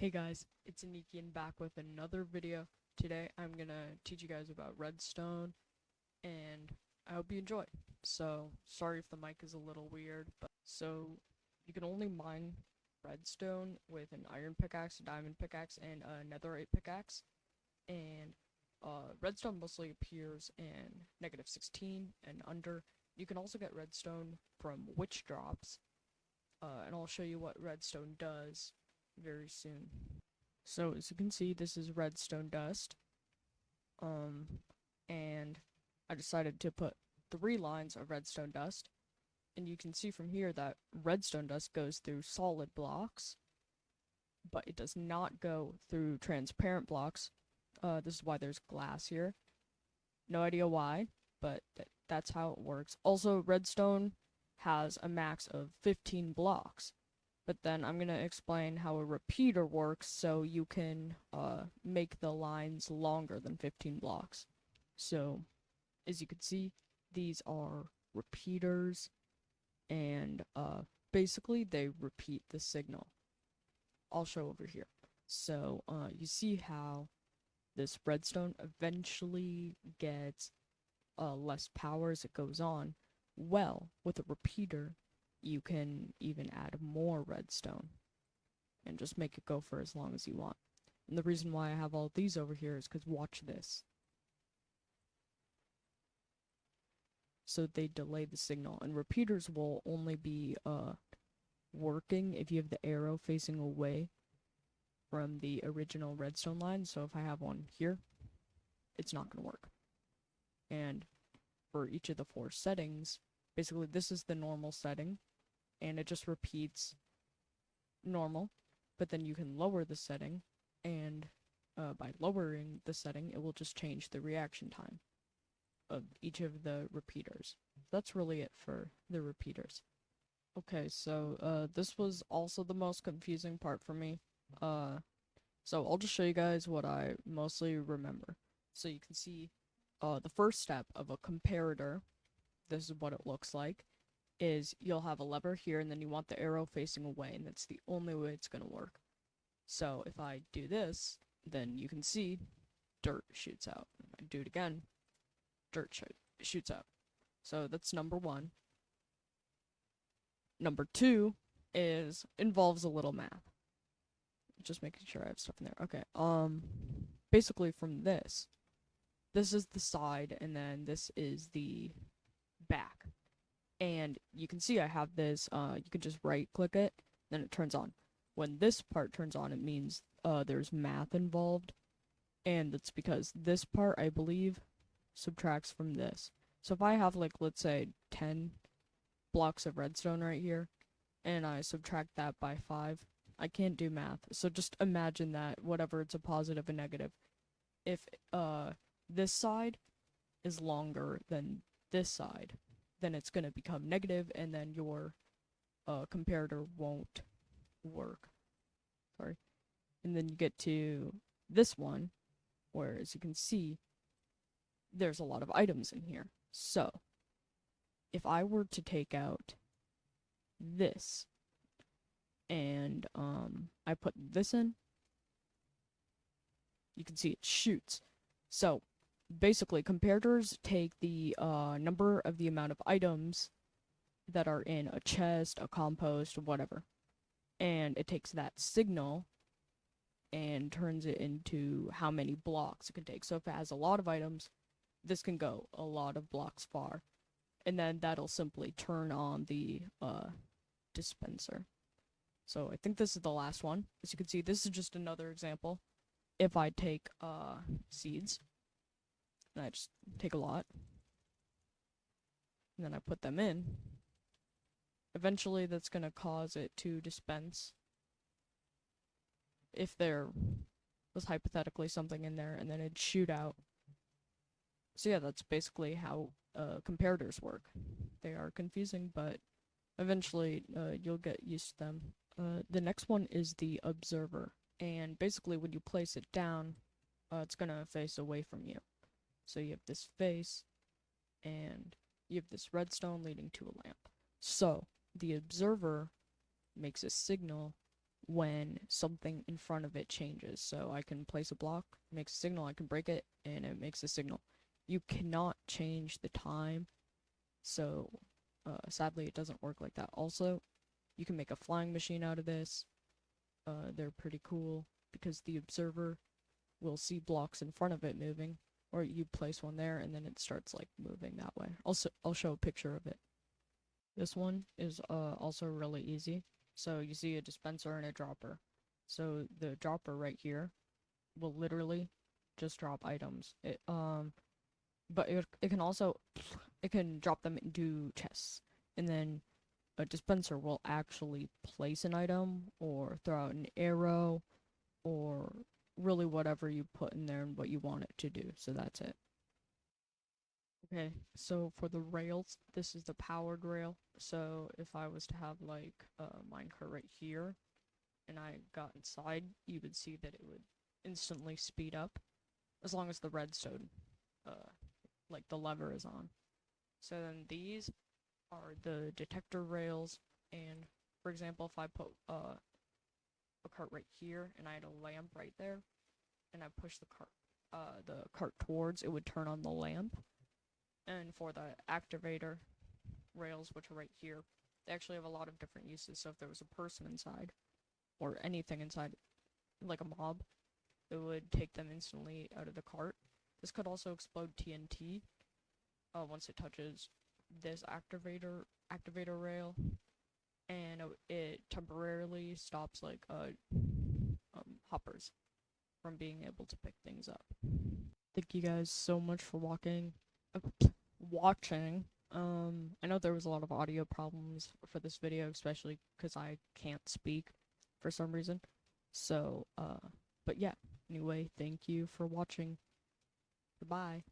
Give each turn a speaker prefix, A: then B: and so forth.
A: Hey guys, it's Anikian back with another video. Today I'm gonna teach you guys about redstone, and I hope you enjoy. So, sorry if the mic is a little weird, but you can only mine redstone with an iron pickaxe, a diamond pickaxe, and a netherite pickaxe. And redstone mostly appears in -16 and under. You can also get redstone from witch drops, and I'll show you what redstone does very soon. So as you can see, this is redstone dust. Um, and I decided to put 3 lines of redstone dust. And you can see from here that redstone dust goes through solid blocks, but it does not go through transparent blocks. This is why there's glass here. No idea why, but that's how it works. Also, redstone has a max of 15 blocks. But then I'm going to explain how a repeater works so you can make the lines longer than 15 blocks. So, as you can see, these are repeaters, and basically they repeat the signal. I'll show over here. So, you see how this redstone eventually gets less power as it goes on. Well, with a repeater, you can even add more redstone and just make it go for as long as you want. And the reason why I have all these over here is because watch this. So they delay the signal, and repeaters will only be working if you have the arrow facing away from the original redstone line. So if I have one here, it's not going to work. And for each of the 4 settings, basically this is the normal setting, and it just repeats normal, but then you can lower the setting, and by lowering the setting, it will just change the reaction time of each of the repeaters. That's really it for the repeaters. Okay, so this was also the most confusing part for me. So I'll just show you guys what I mostly remember. So you can see the first step of a comparator, this is what it looks like, is you'll have a lever here, and then you want the arrow facing away, and that's the only way it's going to work. So if I do this, then you can see dirt shoots out. If I do it again, dirt shoots out. So that's number 1. Number 2 involves a little math. Just making sure I have stuff in there. Okay, basically from this is the side, and then this is the back. And you can see I have this, you can just right click it, then it turns on. When this part turns on, it means there's math involved, and that's because this part, I believe, subtracts from this. So if I have, like, let's say 10 blocks of redstone right here, and I subtract that by 5, I can't do math. So just imagine that, whatever, it's a positive and negative. If this side is longer than this side, then it's going to become negative, and then your comparator won't work. Sorry. And then you get to this one, where, as you can see, there's a lot of items in here. So, if I were to take out this, and I put this in, you can see it shoots. So, basically, comparators take the number of the amount of items that are in a chest, a compost, whatever, and it takes that signal and turns it into how many blocks it can take. So if it has a lot of items, this can go a lot of blocks far, and then that'll simply turn on the dispenser. So I think this is the last one. As you can see, this is just another example. If I take seeds, and I just take a lot, and then I put them in, eventually that's going to cause it to dispense if there was hypothetically something in there, and then it'd shoot out. So yeah, that's basically how comparators work. They are confusing, but eventually you'll get used to them. The next one is the observer, and basically when you place it down, it's going to face away from you. So you have this face, and you have this redstone leading to a lamp. So the observer makes a signal when something in front of it changes. So I can place a block, makes a signal, I can break it, and it makes a signal. You cannot change the time, so sadly it doesn't work like that. Also, you can make a flying machine out of this. They're pretty cool because the observer will see blocks in front of it moving, or you place one there and then it starts like moving that way. Also, I'll show a picture of it. This one is also really easy. So you see a dispenser and a dropper. So the dropper right here will literally just drop items. But it can also it can drop them into chests, and then a dispenser will actually place an item or throw out an arrow or really whatever you put in there and what you want it to do. So that's it. Okay, so for the rails, this is the powered rail. So if I was to have like a minecart right here and I got inside, you would see that it would instantly speed up as long as the redstone, like the lever is on. So then these are the detector rails, and for example, if I put a cart right here and I had a lamp right there and I push the cart towards, it would turn on the lamp. And for the activator rails, which are right here, they actually have a lot of different uses. So if there was a person inside or anything inside, like a mob, it would take them instantly out of the cart. This could also explode TNT once it touches this activator rail, and it temporarily stops like hoppers from being able to pick things up. Thank you guys so much for watching. I know there was a lot of audio problems for this video, especially because I can't speak for some reason. So, but yeah. Anyway, thank you for watching. Goodbye.